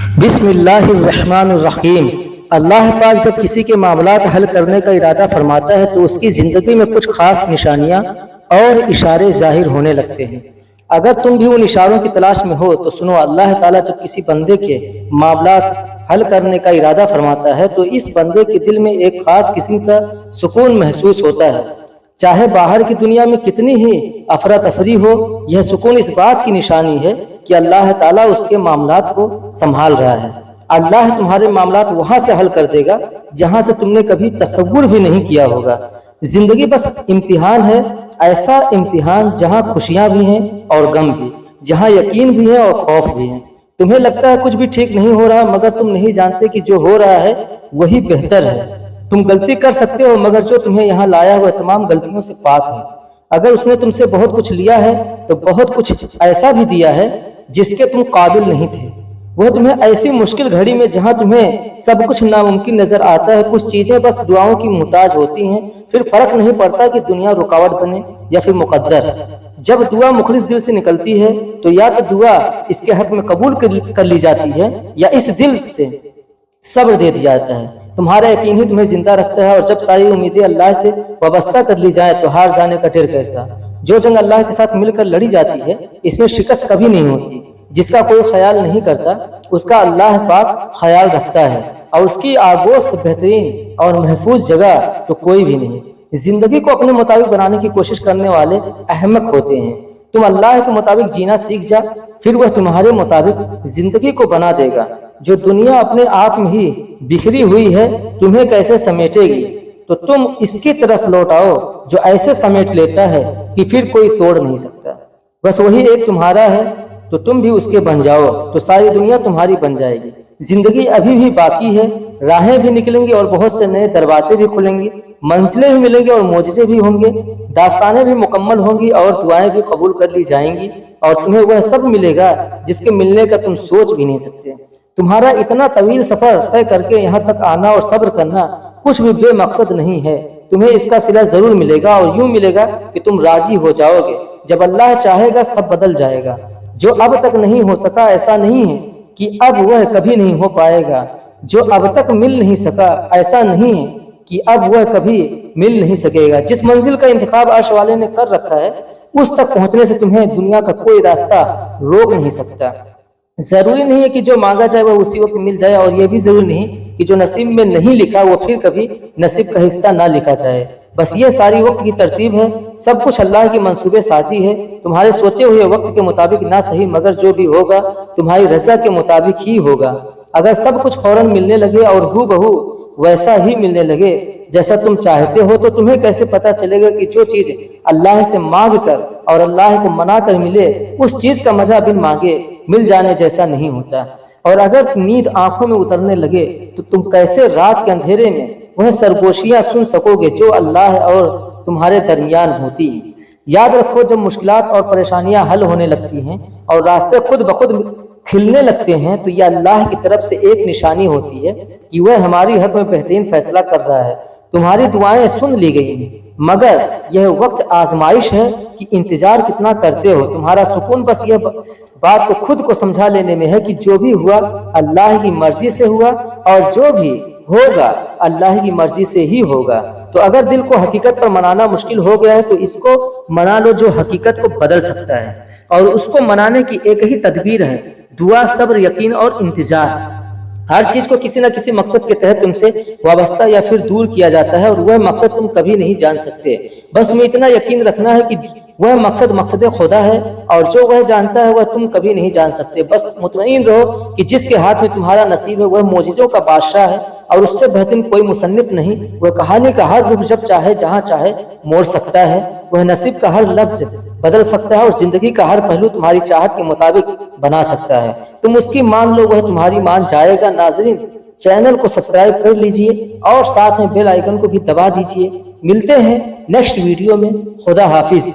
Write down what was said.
بسم اللہ الرحمن الرحیم۔ اللہ پاک جب کسی کے معاملات حل کرنے کا ارادہ فرماتا ہے تو اس کی زندگی میں کچھ خاص نشانیاں اور اشارے ظاہر ہونے لگتے ہیں۔ اگر تم بھی ان اشاروں کی تلاش میں ہو تو سنو، اللہ تعالیٰ جب کسی بندے کے معاملات حل کرنے کا ارادہ فرماتا ہے تو اس بندے کے دل میں ایک خاص قسم کا سکون محسوس ہوتا ہے۔ چاہے باہر کی دنیا میں کتنی ہی افراتفری ہو، یہ سکون اس بات کی نشانی ہے کہ اللہ تعالیٰ اس کے معاملات کو سنبھال رہا ہے۔ اللہ تمہارے معاملات وہاں سے حل کر دے گا جہاں سے تم نے کبھی تصور بھی نہیں کیا ہوگا۔ زندگی بس امتحان ہے، ایسا امتحان جہاں خوشیاں بھی ہیں اور غم بھی، جہاں یقین بھی ہے اور خوف بھی ہے۔ تمہیں لگتا ہے کچھ بھی ٹھیک نہیں ہو رہا، مگر تم نہیں جانتے کہ جو ہو رہا ہے وہی بہتر ہے۔ تم غلطی کر سکتے ہو، مگر جو تمہیں یہاں لایا وہ تمام غلطیوں سے پاک ہے۔ اگر اس نے تم سے بہت کچھ لیا ہے تو بہت کچھ ایسا بھی دیا ہے جس کے تم قابل نہیں تھے۔ وہ تمہیں ایسی مشکل گھڑی میں جہاں تمہیں سب کچھ ناممکن نظر آتا ہے، کچھ چیزیں بس دعاؤں کی محتاج ہوتی ہیں، پھر فرق نہیں پڑتا کہ دنیا رکاوٹ بنے یا پھر مقدر۔ جب دعا مخلص دل سے نکلتی ہے تو یا تو دعا اس کے حق میں قبول کر لی جاتی ہے یا اس دل سے صبر دے دیا جاتا ہے۔ تمہارا یقین ہی تمہیں زندہ رکھتا ہے، اور جب ساری امیدیں اللہ سے وابستہ کر لی جائیں تو ہار جانے کا ڈر کیسا۔ جو جنگ اللہ کے ساتھ مل کر لڑی جاتی ہے اس میں شکست کبھی نہیں ہوتی۔ جس کا کوئی خیال نہیں کرتا اس کا اللہ پاک خیال رکھتا ہے، اور اس کی آگوش سے بہترین اور محفوظ جگہ تو کوئی بھی نہیں۔ زندگی کو اپنے مطابق بنانے کی کوشش کرنے والے احمق ہوتے ہیں۔ تم اللہ کے مطابق جینا سیکھ جا، پھر وہ تمہارے مطابق زندگی کو بنا دے گا۔ جو دنیا اپنے آپ میں ہی بکھری ہوئی ہے تمہیں کیسے سمیٹے گی، تو تم اس کی طرف لوٹ آؤ جو ایسے سمیٹ لیتا ہے کہ پھر کوئی توڑ نہیں سکتا۔ بس وہی ایک تمہارا ہے تو تم بھی اس کے بن جاؤ تو ساری دنیا تمہاری بن جائے گی۔ زندگی ابھی بھی باقی ہے، راہیں بھی نکلیں گی اور بہت سے نئے دروازے بھی کھلیں گی، منزلیں بھی ملیں گی اور معجزے بھی ہوں گے، داستانیں بھی مکمل ہوں گی اور دعائیں بھی قبول کر لی جائیں گی، اور تمہیں وہ سب ملے گا جس کے ملنے کا تم سوچ بھی نہیں سکتے۔ تمہارا اتنا طویل سفر طے کر کے یہاں تک آنا اور صبر کرنا کچھ بھی بے مقصد نہیں ہے۔ تمہیں اس کا صلہ ضرور ملے گا، اور یوں ملے گا کہ تم راضی ہو جاؤ گے۔ جب اللہ چاہے گا سب بدل جائے گا۔ جو اب تک نہیں ہو سکا ایسا نہیں ہے کہ اب وہ کبھی نہیں ہو پائے گا۔ جو اب تک مل نہیں سکا ایسا نہیں ہے کہ اب وہ کبھی مل نہیں سکے گا۔ جس منزل کا انتخاب عرش والے نے کر رکھا ہے اس تک پہنچنے سے تمہیں دنیا کا کوئی راستہ روک نہیں سکتا۔ ضروری نہیں ہے کہ جو مانگا جائے وہ اسی وقت مل جائے، اور یہ بھی ضروری نہیں کہ جو نصیب میں نہیں لکھا وہ پھر کبھی نصیب کا حصہ نہ لکھا جائے۔ بس یہ ساری وقت کی ترتیب ہے، سب کچھ اللہ کی منصوبے سازی ہے۔ تمہارے سوچے ہوئے وقت کے مطابق نہ صحیح، مگر جو بھی ہوگا تمہاری رضا کے مطابق ہی ہوگا۔ اگر سب کچھ فوراً ملنے لگے اور ہو بہو ویسا ہی ملنے لگے جیسا تم چاہتے ہو، تو تمہیں کیسے پتا چلے گا کہ جو چیز اللہ سے مانگ کر اور اللہ کو منا کر ملے اس چیز کا مزہ بن مانگے مل جانے جیسا نہیں ہوتا۔ اور اگر نیند آنکھوں میں اترنے لگے تو تم کیسے رات کے اندھیرے میں وہ سرگوشیاں سن سکو گے جو اللہ اور تمہارے درمیان ہوتی ہیں۔ یاد رکھو، جب مشکلات اور پریشانیاں حل ہونے لگتی ہیں اور راستے خود بخود کھلنے لگتے ہیں تو یہ اللہ کی طرف سے ایک نشانی ہوتی ہے کہ وہ ہماری حق میں بہترین فیصلہ کر رہا ہے۔ تمہاری دعائیں سن لی گئی ہیں، مگر یہ وقت آزمائش ہے کہ انتظار کتنا کرتے ہو۔ تمہارا سکون بس یہ بات کو خود کو سمجھا لینے میں ہے کہ جو بھی ہوا اللہ کی مرضی سے ہوا، اور جو بھی ہوگا اللہ کی مرضی سے ہی ہوگا۔ تو اگر دل کو حقیقت پر منانا مشکل ہو گیا ہے تو اس کو منا لو جو حقیقت کو بدل سکتا ہے، اور اس کو منانے کی ایک ہی تدبیر ہے: دعا، صبر، یقین اور انتظار۔ ہر چیز کو کسی نہ کسی مقصد کے تحت تم سے وابستہ یا پھر دور کیا جاتا ہے، اور وہ مقصد تم کبھی نہیں جان سکتے۔ بس تمہیں اتنا یقین رکھنا ہے کہ وہ مقصد خدا ہے، اور جو وہ جانتا ہے وہ تم کبھی نہیں جان سکتے۔ بس مطمئن رہو کہ جس کے ہاتھ میں تمہارا نصیب ہے وہ معجزوں کا بادشاہ ہے، اور اس سے بہترین کوئی مصنف نہیں۔ وہ کہانی کا ہر رخ جب چاہے جہاں چاہے موڑ سکتا ہے، وہ نصیب کا ہر لفظ بدل سکتا ہے، اور زندگی کا ہر پہلو تمہاری چاہت کے مطابق بنا سکتا ہے۔ تم اس کی مان لو، وہ تمہاری مان جائے گا۔ ناظرین، چینل کو سبسکرائب کر لیجئے اور ساتھ میں بیل آئیکن کو بھی دبا دیجئے۔ ملتے ہیں نیکسٹ ویڈیو میں۔ خدا حافظ۔